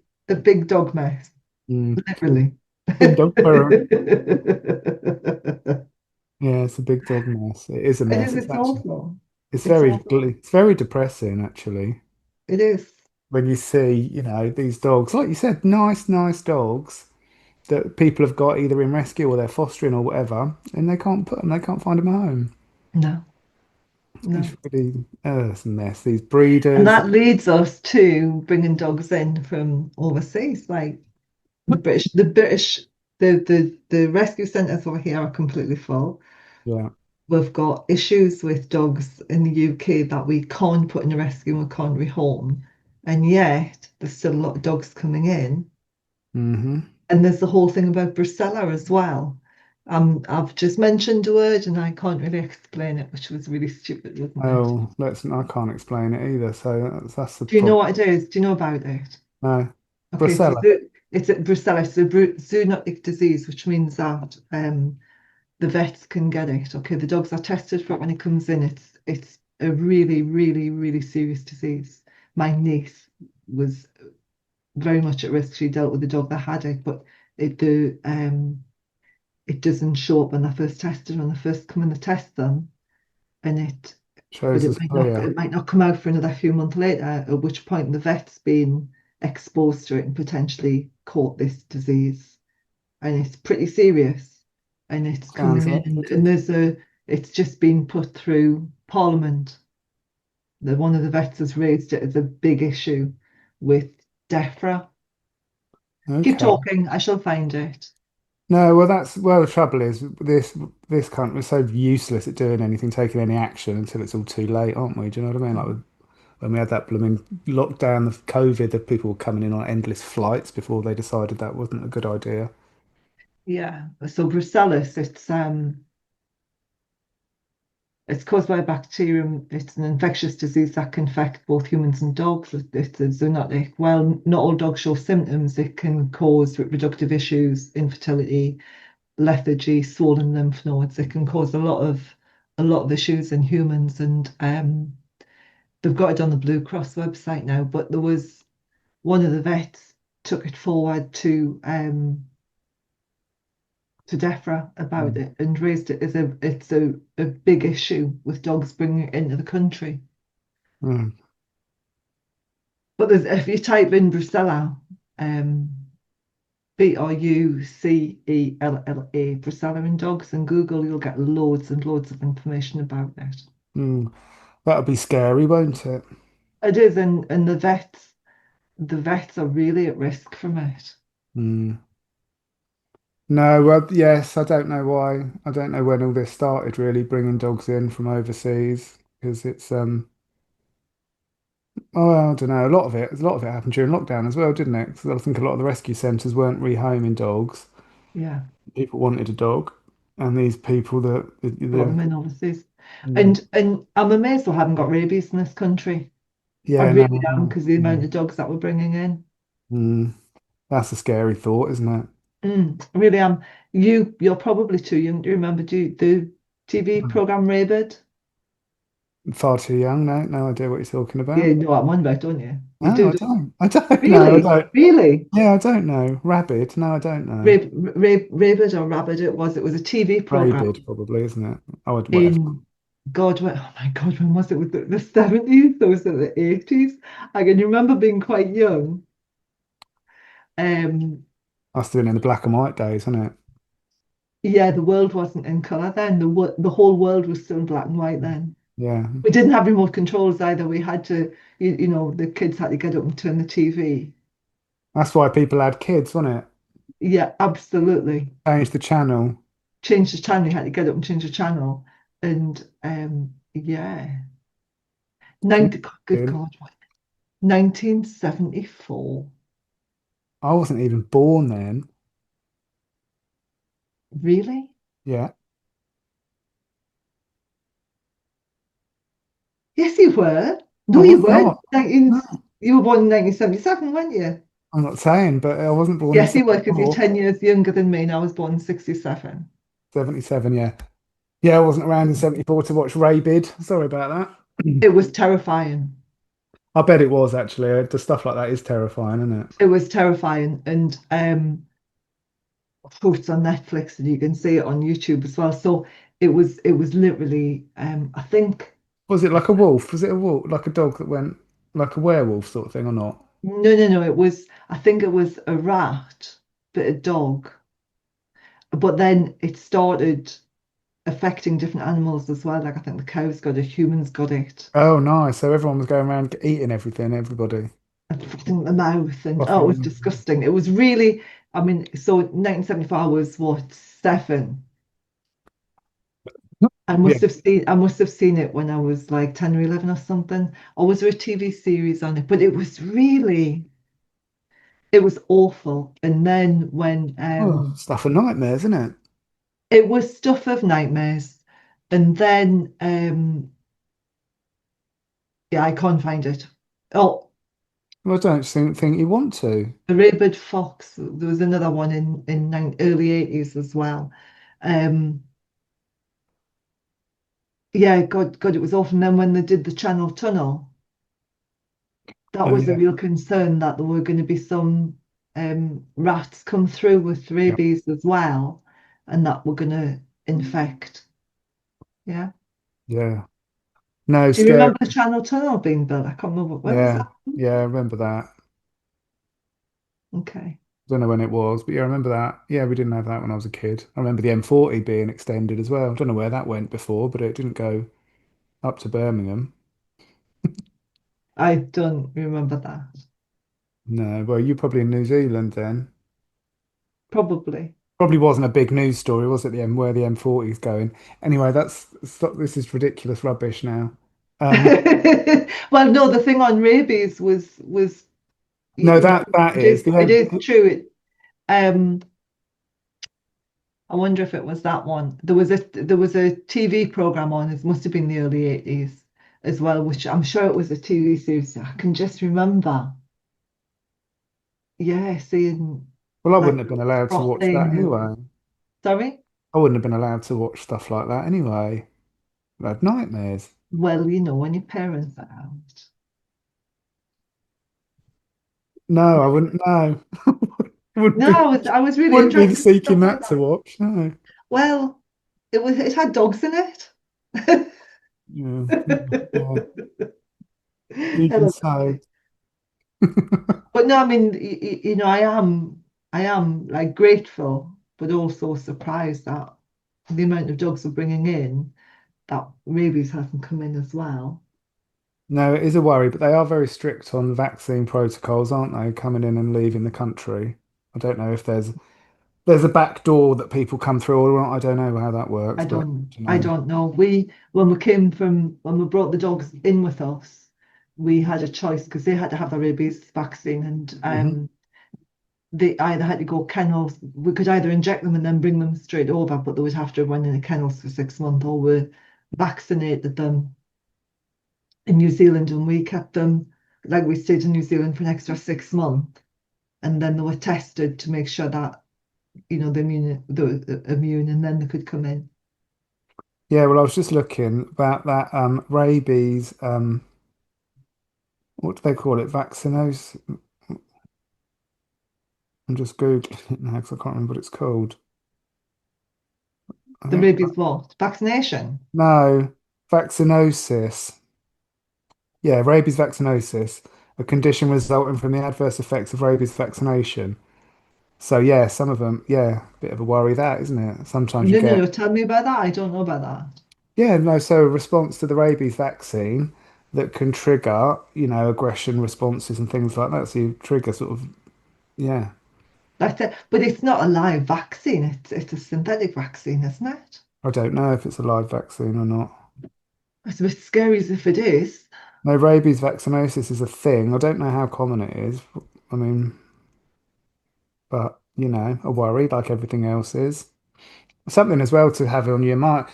Speaker 3: dog mess,
Speaker 2: Mm.
Speaker 3: literally.
Speaker 2: Big dog parent.
Speaker 3: It
Speaker 2: Yeah, it's a big dog mess. It is a mess.
Speaker 3: is,
Speaker 2: It's
Speaker 3: it's
Speaker 2: actually
Speaker 3: awful.
Speaker 2: it's
Speaker 3: It's
Speaker 2: very
Speaker 3: awful.
Speaker 2: it's very depressing actually
Speaker 3: It is.
Speaker 2: when you see, these dogs, like you said, nice, nice dogs that people have got either in rescue or they're fostering or whatever, and they can't find them a home.
Speaker 3: No,
Speaker 2: It's
Speaker 3: no.
Speaker 2: really, it's a mess. These
Speaker 3: And
Speaker 2: breeders,
Speaker 3: that leads us to bringing dogs in from overseas, like the British, the rescue centres over here are completely full.
Speaker 2: yeah,
Speaker 3: We've got issues with dogs in the UK that we can't put in a rescue and we can't rehome. And yet there's still a lot of dogs coming in.
Speaker 2: hmm.
Speaker 3: And there's the whole thing about Brucella as well. I've just mentioned a word and I can't really explain it, which was really stupid, wasn't it?
Speaker 2: Oh, I can't explain it either. So that's the
Speaker 3: Do you know
Speaker 2: problem.
Speaker 3: what it is? Do you know about it?
Speaker 2: No,
Speaker 3: Okay, so
Speaker 2: Brucella.
Speaker 3: it's a Brucella, it's a zoonotic disease, which means that the vets can get it. Okay, the dogs are tested for it when it comes in. It's a really, really, really serious disease. My niece was very much at risk. She dealt with a dog that had it, but it doesn't show up when they're first tested, when they first come in to test them, and but
Speaker 2: Shows
Speaker 3: it
Speaker 2: us
Speaker 3: might not
Speaker 2: clear.
Speaker 3: it might not come out for another few months later, at which point the vet's been exposed to it and potentially caught this disease. And it's pretty serious. And it's
Speaker 2: Sounds
Speaker 3: coming
Speaker 2: like
Speaker 3: in,
Speaker 2: it.
Speaker 3: and it's just been put through Parliament. One of the vets has raised it as a big issue with DEFRA. Keep
Speaker 2: Okay.
Speaker 3: talking, I shall find it.
Speaker 2: No, well, the trouble is this country is so useless at doing anything, taking any action until it's all too late, aren't we? Do you know what I mean? Like when we had that blooming lockdown of COVID, the people were coming in on endless flights before they decided that wasn't a good idea.
Speaker 3: Yeah. So Brucellus, It's caused by a bacterium. It's an infectious disease that can infect both humans and dogs. It's a zoonotic. While not all dogs show symptoms, it can cause reproductive issues, infertility, lethargy, swollen lymph nodes. It can cause a lot of issues in humans, and they've got it on the Blue Cross website now. But there was one of the vets took it forward to DEFRA about it and raised it as a big issue with dogs bringing it into the country.
Speaker 2: Mm.
Speaker 3: But if you type in Brucella, Brucella, Brucella in dogs, and Google, you'll get loads and loads of information about it.
Speaker 2: Mm. That'll be scary, won't it?
Speaker 3: It is, and the vets are really at risk from it.
Speaker 2: Mm. No, well, yes, I don't know why. I don't know when all this started, really, bringing dogs in from overseas, because it's oh, I don't know. A lot of it happened during lockdown as well, didn't it? Because I think a lot of the rescue centres weren't rehoming dogs.
Speaker 3: Yeah,
Speaker 2: People wanted a dog, and these people that
Speaker 3: brought them in overseas.
Speaker 2: Mm.
Speaker 3: And I'm amazed we haven't got rabies in this country. I
Speaker 2: Yeah,
Speaker 3: really am,
Speaker 2: no,
Speaker 3: because the amount
Speaker 2: mm,
Speaker 3: of dogs that we're bringing in.
Speaker 2: mm. That's a scary thought, isn't it?
Speaker 3: I really am. You're probably too young to remember the TV
Speaker 2: Mm.
Speaker 3: program Rabid.
Speaker 2: Far too young. No, no idea what you're talking
Speaker 3: Yeah,
Speaker 2: about.
Speaker 3: you know what I'm on about, don't you? You
Speaker 2: No,
Speaker 3: do,
Speaker 2: I
Speaker 3: don't you?
Speaker 2: don't. I don't know. I
Speaker 3: Really?
Speaker 2: don't.
Speaker 3: Really?
Speaker 2: Yeah, I don't know. Rabid? No, I don't know.
Speaker 3: Rabid or Rabid it was a TV program
Speaker 2: Rabid, probably, isn't it? Oh, whatever.
Speaker 3: in oh my God, when was it? Was it the 70s? Or was it the 80s? I can remember being quite young. Um,
Speaker 2: Must have been in the black and white days, isn't it?
Speaker 3: yeah, the world wasn't in colour then. The whole world was still in black and white then.
Speaker 2: Yeah,
Speaker 3: We didn't have remote controls either. We had to, the kids had to get up and turn the TV.
Speaker 2: that's why people had kids, wasn't it?
Speaker 3: Yeah, absolutely.
Speaker 2: Change the channel.
Speaker 3: Change the channel. You had to get up and change the channel. And yeah,
Speaker 2: Can
Speaker 3: 90, good
Speaker 2: you imagine?
Speaker 3: God, 1974.
Speaker 2: I wasn't even born then.
Speaker 3: Really?
Speaker 2: Yeah.
Speaker 3: Yes, you were.
Speaker 2: I
Speaker 3: No, you
Speaker 2: was
Speaker 3: weren't.
Speaker 2: not.
Speaker 3: 19,
Speaker 2: No,
Speaker 3: you were born in 1977, weren't you?
Speaker 2: I'm not saying, but I wasn't born in
Speaker 3: Yes, you were, because you're
Speaker 2: 74.
Speaker 3: 10 years younger than me, and I was born in 67.
Speaker 2: 77, yeah. Yeah, I wasn't around in 74 to watch Rabid. Sorry about that.
Speaker 3: It was terrifying.
Speaker 2: I bet it was actually. The stuff like that is terrifying, isn't it?
Speaker 3: It was terrifying. And it's on Netflix, and you can see it on YouTube as well. So it was literally I think
Speaker 2: Was it like a wolf? Was it a wolf, like a dog that went like a werewolf sort of thing or not?
Speaker 3: no, it was, I think it was a rat, but a dog. But then it started affecting different animals as well. Like I think the cows got it, humans got it,
Speaker 2: Oh, nice. So everyone was going around eating everything, everybody.
Speaker 3: and affecting the mouth, and oh, it was
Speaker 2: Coughing.
Speaker 3: disgusting. It was really, I mean, so 1975 was what, seven.
Speaker 2: Yeah.
Speaker 3: I must have seen it when I was like 10 or 11 or something. Or was there a TV series on it? But it was awful. And then when
Speaker 2: Oh, stuff of nightmares, isn't it?
Speaker 3: it was stuff of nightmares. And then yeah, I can't find it. Oh,
Speaker 2: Well, I don't think you want to.
Speaker 3: the Rabid Fox. There was another one in early 80s as well. Um yeah, God, it was awful. And then when they did the Channel Tunnel, that
Speaker 2: Oh,
Speaker 3: was a
Speaker 2: yeah.
Speaker 3: real concern, that there were going to be some rats come through with
Speaker 2: Yeah.
Speaker 3: rabies as well, and that were going to infect. Yeah.
Speaker 2: Yeah. No,
Speaker 3: Do you
Speaker 2: scary.
Speaker 3: remember the Channel Tunnel being built? I can't remember, when was
Speaker 2: Yeah.
Speaker 3: that?
Speaker 2: Yeah, I remember that.
Speaker 3: Okay.
Speaker 2: Don't know when it was, but yeah, I remember that. Yeah, we didn't have that when I was a kid. I remember the M40 being extended as well. Don't know where that went before, but it didn't go up to Birmingham.
Speaker 3: I don't remember that.
Speaker 2: No, well, you probably in New Zealand then.
Speaker 3: Probably.
Speaker 2: Probably wasn't a big news story, was it? The M where the M40 is going. Anyway, that's stop. This is ridiculous rubbish now. Um,
Speaker 3: Well, no, the thing on rabies was
Speaker 2: no,
Speaker 3: you know,
Speaker 2: that
Speaker 3: it is
Speaker 2: is the
Speaker 3: it
Speaker 2: M.
Speaker 3: is true. Um I wonder if it was that one. There was a TV program on. It must have been the early 80s as well, which I'm sure it was a TV series. I can just remember, yeah, seeing
Speaker 2: Well, I
Speaker 3: like
Speaker 2: wouldn't have been allowed to watch that
Speaker 3: frothing and
Speaker 2: anyway.
Speaker 3: sorry.
Speaker 2: I wouldn't have been allowed to watch stuff like that anyway. I had nightmares.
Speaker 3: Well, when your parents are out.
Speaker 2: No, I wouldn't. No, wouldn't
Speaker 3: No,
Speaker 2: be.
Speaker 3: I was really
Speaker 2: Wouldn't be
Speaker 3: interested in
Speaker 2: seeking
Speaker 3: stuff like
Speaker 2: that
Speaker 3: that.
Speaker 2: to watch. No.
Speaker 3: Well, it had dogs in it.
Speaker 2: Yeah. Yeah. Even
Speaker 3: Hello.
Speaker 2: so.
Speaker 3: But no, I mean, I am like grateful, but also surprised that the amount of dogs we're bringing in, that rabies hasn't come in as well.
Speaker 2: No, it is a worry, but they are very strict on vaccine protocols, aren't they? Coming in and leaving the country. I don't know if there's a back door that people come through or not. I don't know how that
Speaker 3: I
Speaker 2: works, but
Speaker 3: don't,
Speaker 2: you
Speaker 3: I
Speaker 2: know.
Speaker 3: don't know. When we brought the dogs in with us, we had a choice because they had to have the rabies vaccine, and
Speaker 2: Hmm.
Speaker 3: they either had to go kennels. We could either inject them and then bring them straight over, but they would have to run in the kennels for 6 months, or we vaccinated them in New Zealand, and we kept them, like, we stayed in New Zealand for an extra 6 months, and then they were tested to make sure that the immune, and then they could come in.
Speaker 2: Yeah, well, I was just looking about that rabies. What do they call it? Vaccinos. I'm just Googling it now because I can't remember what it's called. I
Speaker 3: The
Speaker 2: think
Speaker 3: rabies what? Vaccination.
Speaker 2: no, vaccinosis. Yeah, rabies vaccinosis, a condition resulting from the adverse effects of rabies vaccination. So yeah, some of them, yeah, bit of a worry that, isn't it? Sometimes you
Speaker 3: No, no,
Speaker 2: get,
Speaker 3: no. Tell me about that. I don't know about that.
Speaker 2: yeah, no, so a response to the rabies vaccine that can trigger, aggression responses and things like that. So you trigger sort of, yeah,
Speaker 3: That's it. But it's not a live vaccine. It's a synthetic vaccine, isn't it?
Speaker 2: I don't know if it's a live vaccine or not.
Speaker 3: It's a bit scary as if it is.
Speaker 2: No, rabies vaccinosis is a thing. I don't know how common it is. I mean, but a worry like everything else is. Something as well to have on your mind.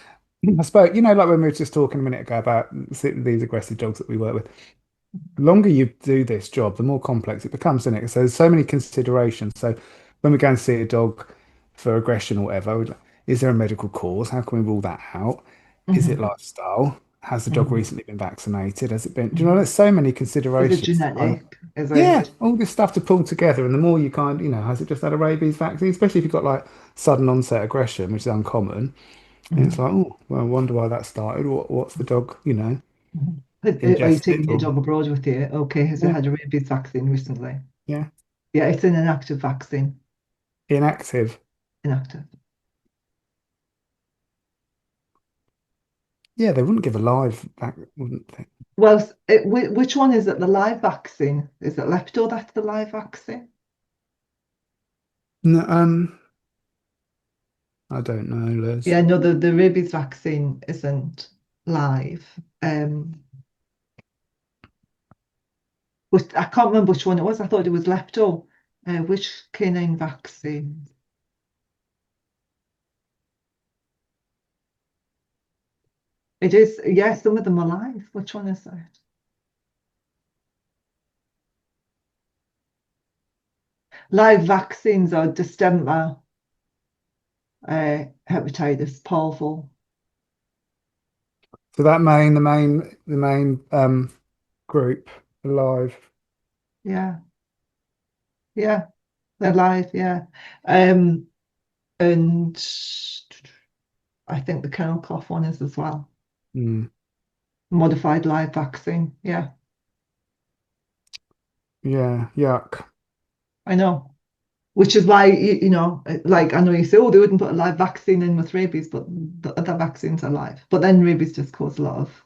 Speaker 2: I suppose, like when we were just talking a minute ago about these aggressive dogs that we work with. The longer you do this job, the more complex it becomes, doesn't it? So there's so many considerations. So when we go and see a dog for aggression or whatever, is there a medical cause? How can we rule that out? Is it
Speaker 3: Mhm,
Speaker 2: lifestyle? Has the dog
Speaker 3: mhm,
Speaker 2: recently been vaccinated? Has it been,
Speaker 3: mhm.
Speaker 2: there's so many
Speaker 3: Is it
Speaker 2: considerations.
Speaker 3: genetic? Is
Speaker 2: Yeah,
Speaker 3: it?
Speaker 2: all this stuff to pull together. And the more you kind, has it just had a rabies vaccine? Especially if you've got like sudden onset aggression, which is uncommon. And it's
Speaker 3: Mhm,
Speaker 2: like, oh, well, I wonder why that started. What's the dog,
Speaker 3: mhm. Are you
Speaker 2: ingested
Speaker 3: taking your
Speaker 2: or
Speaker 3: dog abroad with you? Okay, has it
Speaker 2: yeah,
Speaker 3: had a rabies vaccine recently?
Speaker 2: yeah,
Speaker 3: Yeah, it's an inactive vaccine.
Speaker 2: inactive.
Speaker 3: Inactive.
Speaker 2: Yeah, they wouldn't give a live back, wouldn't they?
Speaker 3: Well, which one is it? The live vaccine? Is it Lepto that's the live vaccine?
Speaker 2: No, I don't know, Liz.
Speaker 3: Yeah, no, the rabies vaccine isn't live. But I can't remember which one it was. I thought it was Lepto. Which canine vaccine? It is, yeah, some of them are live. Which one is that? Live vaccines are distemper, hepatitis, parvo.
Speaker 2: So the main group alive.
Speaker 3: Yeah, yeah, they're live, yeah. Um, and I think the kennel cough one is as well.
Speaker 2: Hmm.
Speaker 3: Modified live vaccine. Yeah,
Speaker 2: Yeah, yuck.
Speaker 3: I know. Which is why, like, I know you say, oh, they wouldn't put a live vaccine in with rabies, but the other vaccines are live. But then rabies just cause a lot of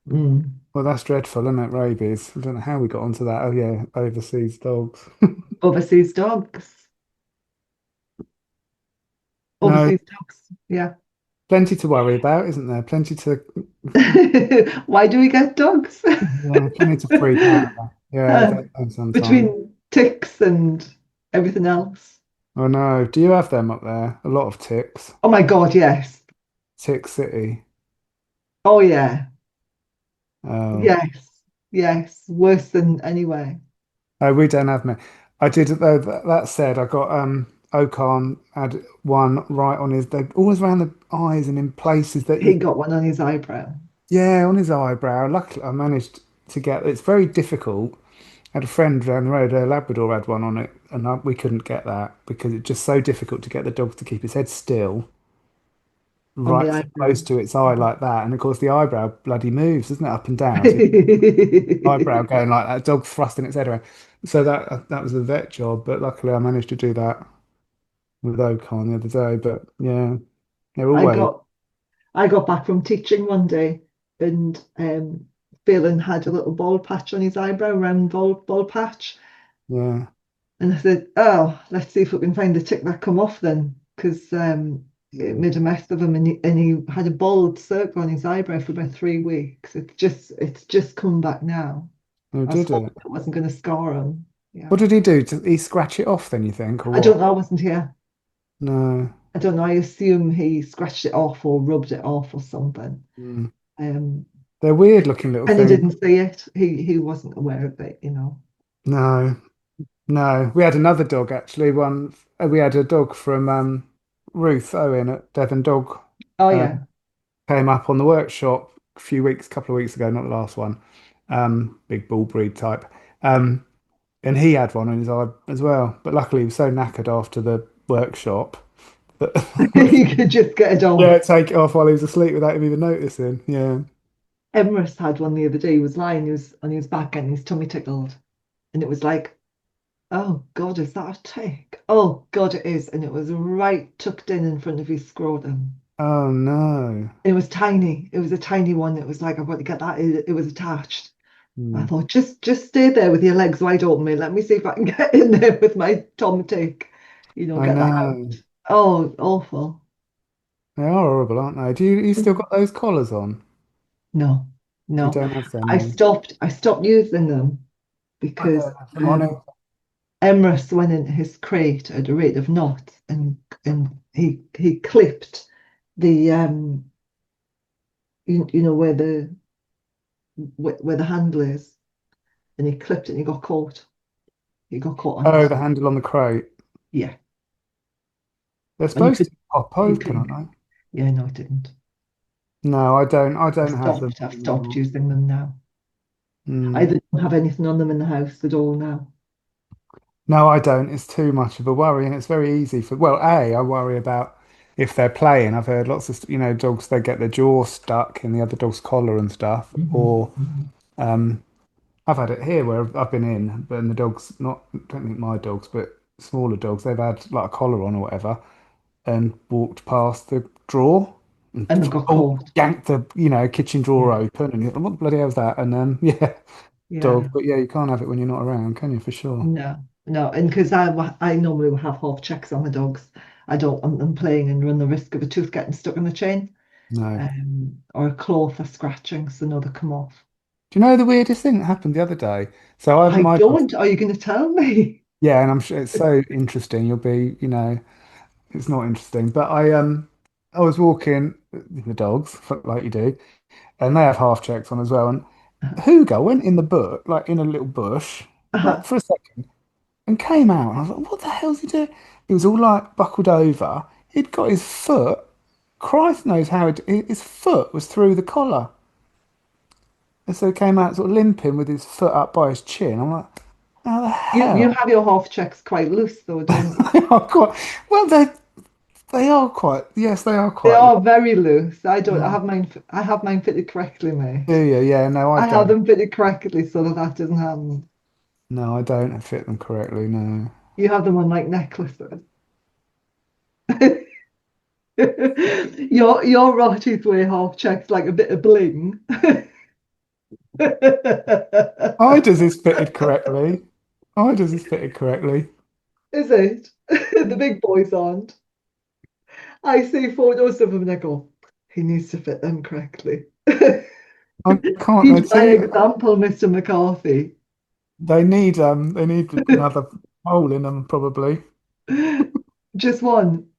Speaker 3: mm,
Speaker 2: Well, that's dreadful, isn't it? Rabies. I don't know how we got onto that. Oh yeah, overseas dogs.
Speaker 3: overseas dogs.
Speaker 2: No,
Speaker 3: Overseas dogs. Yeah.
Speaker 2: plenty to worry about, isn't there? Plenty to,
Speaker 3: Why do we get dogs?
Speaker 2: yeah, plenty to freak out about. Yeah,
Speaker 3: Uh,
Speaker 2: don't sometimes.
Speaker 3: Between ticks and everything else.
Speaker 2: I know. Do you have them up there? A lot of ticks.
Speaker 3: Oh my God, yes.
Speaker 2: Tick City.
Speaker 3: Oh yeah.
Speaker 2: Oh,
Speaker 3: Yes. Yes. Worse than anyway.
Speaker 2: oh, we don't have many. I did though. That said, I got Okan had one right on his. They're always around the eyes and in places that
Speaker 3: He
Speaker 2: you.
Speaker 3: got one on his eyebrow.
Speaker 2: Yeah, on his eyebrow. Luckily, I managed to get. It's very difficult. I had a friend down the road, a Labrador had one on it, and we couldn't get that because it's just so difficult to get the dog to keep his head still,
Speaker 3: On the
Speaker 2: right so
Speaker 3: eyebrow.
Speaker 2: close to its eye like that. And of course, the eyebrow bloody moves, doesn't it, up and down? So eyebrow
Speaker 3: I
Speaker 2: going like that, dog thrusting its head around. So that was a vet job, but luckily I managed to do that with Okan the other day. But yeah, they're always
Speaker 3: got I got back from teaching one day and Phelan had a little bald patch on his eyebrow, round bald patch.
Speaker 2: yeah.
Speaker 3: And I said, "Oh, let's see if we can find the tick that come off then," because it made a mess of him, and he had a bald circle on his eyebrow for about 3 weeks. It's just come back now.
Speaker 2: Who
Speaker 3: I was
Speaker 2: did
Speaker 3: hoping
Speaker 2: it?
Speaker 3: it wasn't going to scar him. Yeah,
Speaker 2: What did he do? Did he scratch it off then, you think, or
Speaker 3: I don't
Speaker 2: what?
Speaker 3: know. I wasn't here.
Speaker 2: No.
Speaker 3: I don't know. I assume he scratched it off or rubbed it off or something.
Speaker 2: Mm.
Speaker 3: Um,
Speaker 2: They're weird looking little
Speaker 3: and he
Speaker 2: things.
Speaker 3: didn't see it. He wasn't aware of it.
Speaker 2: No. No, we had another dog actually. We had a dog from Ruth Owen at Devon Dog.
Speaker 3: Oh
Speaker 2: Um,
Speaker 3: yeah.
Speaker 2: came up on the workshop a couple of weeks ago, not the last one. Big bull breed type. Um, and he had one in his eye as well. But luckily, he was so knackered after the workshop that
Speaker 3: You could just get it off.
Speaker 2: yeah, take it off while he was asleep without him even noticing. Yeah.
Speaker 3: Emrys had one the other day. He was lying, he was on his back and his tummy tickled. And it was like, oh God, is that a tick? Oh God, it is. And it was right tucked in front of his scrotum.
Speaker 2: Oh no.
Speaker 3: It was tiny. It was a tiny one. It was like, I've got to get that. It was attached. I
Speaker 2: Hmm.
Speaker 3: thought, just stay there with your legs wide open, mate. Let me see if I can get in there with my tummy tick.
Speaker 2: I
Speaker 3: Get that
Speaker 2: know.
Speaker 3: out. Oh, awful.
Speaker 2: They are horrible, aren't they? You still got those collars on?
Speaker 3: No,
Speaker 2: You
Speaker 3: no.
Speaker 2: don't have them,
Speaker 3: I
Speaker 2: no.
Speaker 3: stopped. I stopped using them
Speaker 2: I
Speaker 3: because
Speaker 2: don't have them on it.
Speaker 3: Emrys went into his crate at a rate of knots, and he clipped the where the handle is, and he clipped it and he got caught. He got caught on
Speaker 2: Oh,
Speaker 3: it.
Speaker 2: the handle on the crate.
Speaker 3: Yeah,
Speaker 2: They're
Speaker 3: and
Speaker 2: supposed to pop
Speaker 3: you
Speaker 2: open,
Speaker 3: couldn't.
Speaker 2: aren't they?
Speaker 3: Yeah, no, it didn't.
Speaker 2: No, I don't. I don't have them
Speaker 3: I've stopped
Speaker 2: anymore.
Speaker 3: using them now. I
Speaker 2: Mm.
Speaker 3: don't have anything on them in the house at all now.
Speaker 2: No, I don't. It's too much of a worry, and it's very easy for. Well, I worry about if they're playing. I've heard lots of, dogs they get their jaw stuck in the other dog's collar and stuff.
Speaker 3: Mhm,
Speaker 2: Or
Speaker 3: mhm.
Speaker 2: I've had it here where I've been in, but the dogs not. Don't think my dogs, but smaller dogs. They've had like a collar on or whatever, and walked past the drawer and
Speaker 3: And they've got
Speaker 2: oh,
Speaker 3: caught.
Speaker 2: yanked the kitchen drawer
Speaker 3: Yeah,
Speaker 2: open, and you thought, what the bloody hell's that? And yeah, dog.
Speaker 3: yeah.
Speaker 2: But yeah, you can't have it when you're not around, can you? For sure.
Speaker 3: No, no, and because I normally will have half checks on my dogs. I don't want them playing and run the risk of a tooth getting stuck in the chain,
Speaker 2: No.
Speaker 3: or a claw for scratching, so no, they come off.
Speaker 2: Do you know the weirdest thing that happened the other day? So I've
Speaker 3: I
Speaker 2: my dog,
Speaker 3: don't. Are you going to tell me?
Speaker 2: yeah, and I'm sure it's so interesting. You'll be, it's not interesting, but I was walking the dogs like you do, and they have half checks on as well. And Hugo went in the book, like in a little bush, like
Speaker 3: Uh-huh.
Speaker 2: for a second, and came out. And I was like, "What the hell's he doing?" He was all like buckled over. He'd got his foot. Christ knows how his foot was through the collar, and so he came out sort of limping with his foot up by his chin. I'm like, "How the
Speaker 3: You
Speaker 2: hell?"
Speaker 3: have your half checks quite loose though, don't you?
Speaker 2: They are quite well. They are quite. Yes, they are
Speaker 3: They
Speaker 2: quite.
Speaker 3: are very loose. I don't. I
Speaker 2: Mm.
Speaker 3: have mine. I have mine fitted correctly,
Speaker 2: Do
Speaker 3: mate.
Speaker 2: you? Yeah. No, I
Speaker 3: I have
Speaker 2: don't.
Speaker 3: them fitted correctly so that doesn't happen.
Speaker 2: No, I don't fit them correctly. No.
Speaker 3: You have them on like necklaces. Your raw teeth wear half checks like a bit of bling.
Speaker 2: I does is fitted correctly. I does is fitted correctly.
Speaker 3: Is it? The big boys aren't. I see photos of him and I go, he needs to fit them correctly.
Speaker 2: I can't. They
Speaker 3: Lead by
Speaker 2: too.
Speaker 3: example, Mr. McCarthy.
Speaker 2: They need another hole in them probably.
Speaker 3: Just one.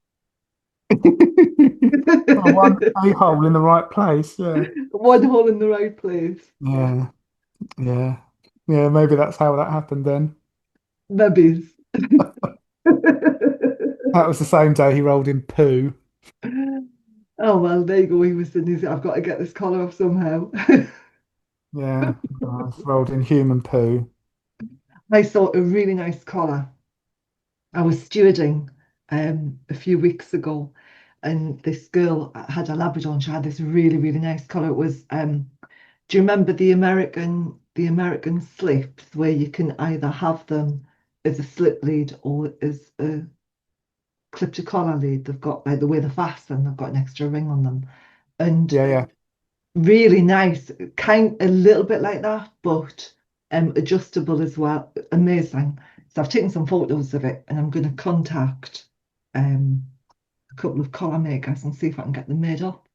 Speaker 2: Oh, one a hole in the right place. Yeah.
Speaker 3: One hole in the right place.
Speaker 2: Yeah. Yeah. Yeah. Maybe that's how that happened then.
Speaker 3: Rabies.
Speaker 2: That was the same day he rolled in poo.
Speaker 3: Oh well, there you go. He was in I've got to get this collar off somehow.
Speaker 2: Yeah. Nice. Rolled in human poo.
Speaker 3: I saw a really nice collar. I was stewarding a few weeks ago, and this girl had a Labrador, and she had this really, really nice collar. It was do you remember the American slips where you can either have them as a slip lead or as a clip to collar lead? They've got like the way they're fastened, they've got an extra ring on them. And
Speaker 2: Yeah. Yeah.
Speaker 3: really nice, kind a little bit like that, but adjustable as well. Amazing. So I've taken some photos of it, and I'm going to contact a couple of collar makers and see if I can get them made up.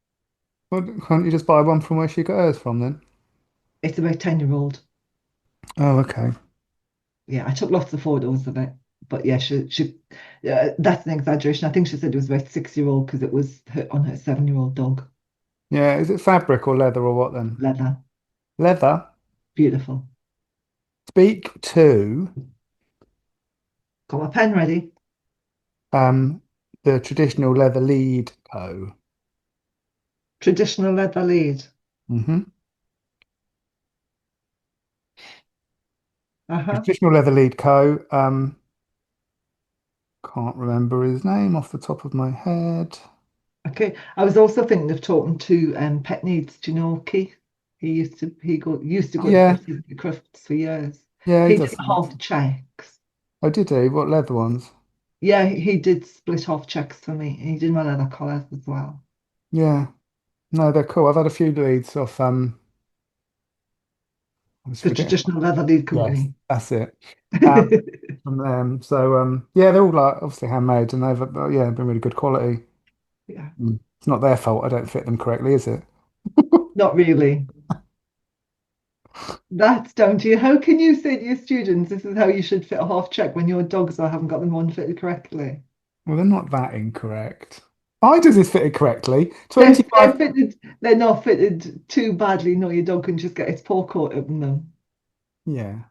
Speaker 2: Well, can't you just buy one from where she got hers from then?
Speaker 3: It's about 10-year-old.
Speaker 2: Oh, okay.
Speaker 3: Yeah, I took lots of photos of it, but yeah, she that's an exaggeration. I think she said it was about 6-year-old because it was on her 7-year-old dog.
Speaker 2: Yeah. Is it fabric or leather or what then?
Speaker 3: Leather,
Speaker 2: Leather.
Speaker 3: beautiful.
Speaker 2: Speak to
Speaker 3: Got my pen ready.
Speaker 2: um the traditional leather lead co.
Speaker 3: Traditional leather lead.
Speaker 2: Mm-hmm.
Speaker 3: Uh-huh.
Speaker 2: Traditional leather lead co. Can't remember his name off the top of my head.
Speaker 3: Okay. I was also thinking of talking to Pet Needs. Do you know Keith? He used to go to
Speaker 2: Yeah,
Speaker 3: CIDBT Crufts for years.
Speaker 2: yeah, he
Speaker 3: He
Speaker 2: does
Speaker 3: did
Speaker 2: some.
Speaker 3: half checks.
Speaker 2: Oh, did he? What leather ones?
Speaker 3: Yeah, he did split off checks for me, and he did my leather collars as well.
Speaker 2: Yeah, no, they're cool. I've had a few leads off. I was
Speaker 3: The
Speaker 2: forgetting.
Speaker 3: traditional leather lead
Speaker 2: Yes,
Speaker 3: company.
Speaker 2: that's it. Um, from them. So yeah, they're all like obviously handmade, and they've yeah been really good quality.
Speaker 3: Yeah,
Speaker 2: It's not their fault I don't fit them correctly, is it?
Speaker 3: not really. That's down to you. How can you say to your students this is how you should fit a half check when your dogs haven't got them on fitted correctly?
Speaker 2: Well, they're not that incorrect. I does this fitted correctly.
Speaker 3: They're
Speaker 2: 25.
Speaker 3: fitted, they're not fitted too badly. No, your dog can just get its paw caught in them.
Speaker 2: Yeah,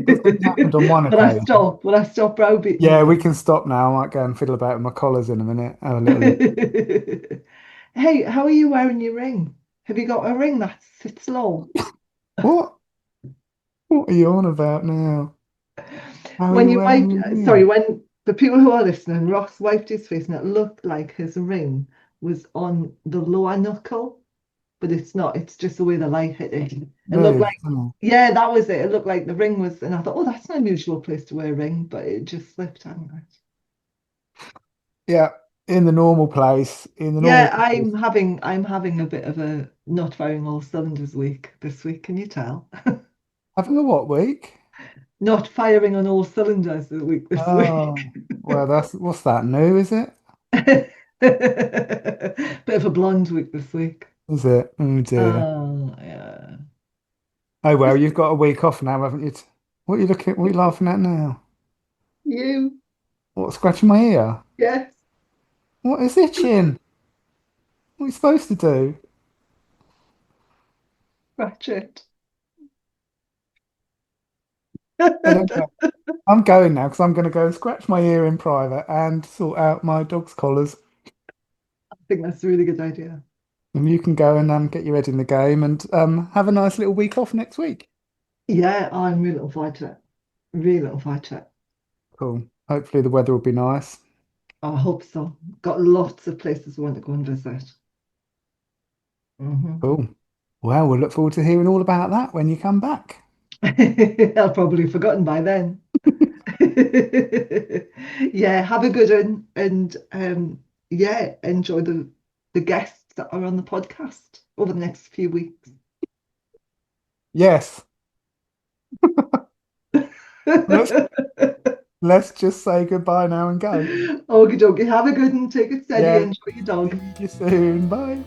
Speaker 2: that's only happened on one
Speaker 3: Will I
Speaker 2: occasion.
Speaker 3: stop? Will I stop browbeating
Speaker 2: Yeah, we
Speaker 3: you?
Speaker 2: can stop now. I might go and fiddle about with my collars in a minute. Have a little look.
Speaker 3: Hey, how are you wearing your ring? Have you got a ring that sits low?
Speaker 2: What? What are you on about now? How are
Speaker 3: When
Speaker 2: you
Speaker 3: you
Speaker 2: wearing
Speaker 3: wiped,
Speaker 2: your
Speaker 3: sorry,
Speaker 2: ring?
Speaker 3: when the people who are listening, Ross wiped his face and it looked like his ring was on the lower knuckle, but it's not. It's just the way the light hit it. It looked
Speaker 2: Move.
Speaker 3: like, yeah, that was it. It looked like the ring was, and I thought, oh, that's an unusual place to wear a ring, but it just slipped, hadn't it?
Speaker 2: Yeah, in the normal place. In the normal
Speaker 3: Yeah,
Speaker 2: place.
Speaker 3: I'm having a bit of a not firing all cylinders week this week. Can you tell?
Speaker 2: Having a what week?
Speaker 3: Not firing on all cylinders this week.
Speaker 2: Oh, well, that's what's that new, is it?
Speaker 3: Bit of a blonde week this week.
Speaker 2: Is it? Oh dear.
Speaker 3: Oh, yeah.
Speaker 2: Oh well, you've got a week off now, haven't you? What are you looking? What are you laughing at now?
Speaker 3: You,
Speaker 2: What, scratching my ear?
Speaker 3: yes,
Speaker 2: What is itching? What are you supposed to do?
Speaker 3: Ratchet.
Speaker 2: Anyway, I'm going now because I'm going to go and scratch my ear in private and sort out my dog's collars.
Speaker 3: I think that's a really good idea.
Speaker 2: And you can go and get your head in the game and have a nice little week off next week.
Speaker 3: Yeah, I'm really looking forward to it. Really looking forward to it.
Speaker 2: Cool. Hopefully the weather will be nice.
Speaker 3: I hope so. Got lots of places I want to go and visit.
Speaker 2: Cool. Well, we'll look forward to hearing all about that when you come back.
Speaker 3: I'll probably have forgotten by then. Yeah, have a good one and yeah, enjoy the guests that are on the podcast over the next few weeks.
Speaker 2: Yes. Let's let's just say goodbye now and go.
Speaker 3: Okie dokie, have a good one, take it steady,
Speaker 2: Yeah.
Speaker 3: enjoy your dog.
Speaker 2: See you soon. Bye.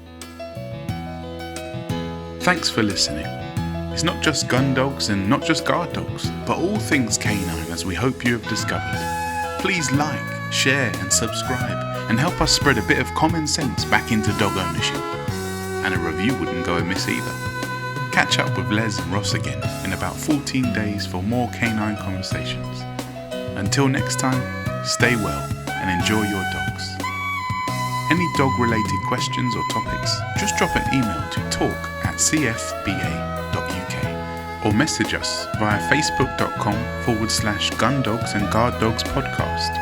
Speaker 1: Thanks for listening. It's not just gun dogs and not just guard dogs, but all things canine, as we hope you have discovered. Please like, share and subscribe and help us spread a bit of common sense back into dog ownership. And a review wouldn't go amiss either. Catch up with Les and Ross again in about 14 days for more canine conversations. Until next time, stay well and enjoy your dogs. Any dog-related questions or topics, just drop an email to talk@cfba.uk or message us via facebook.com/Gun Dogs and Guard Dogs podcast.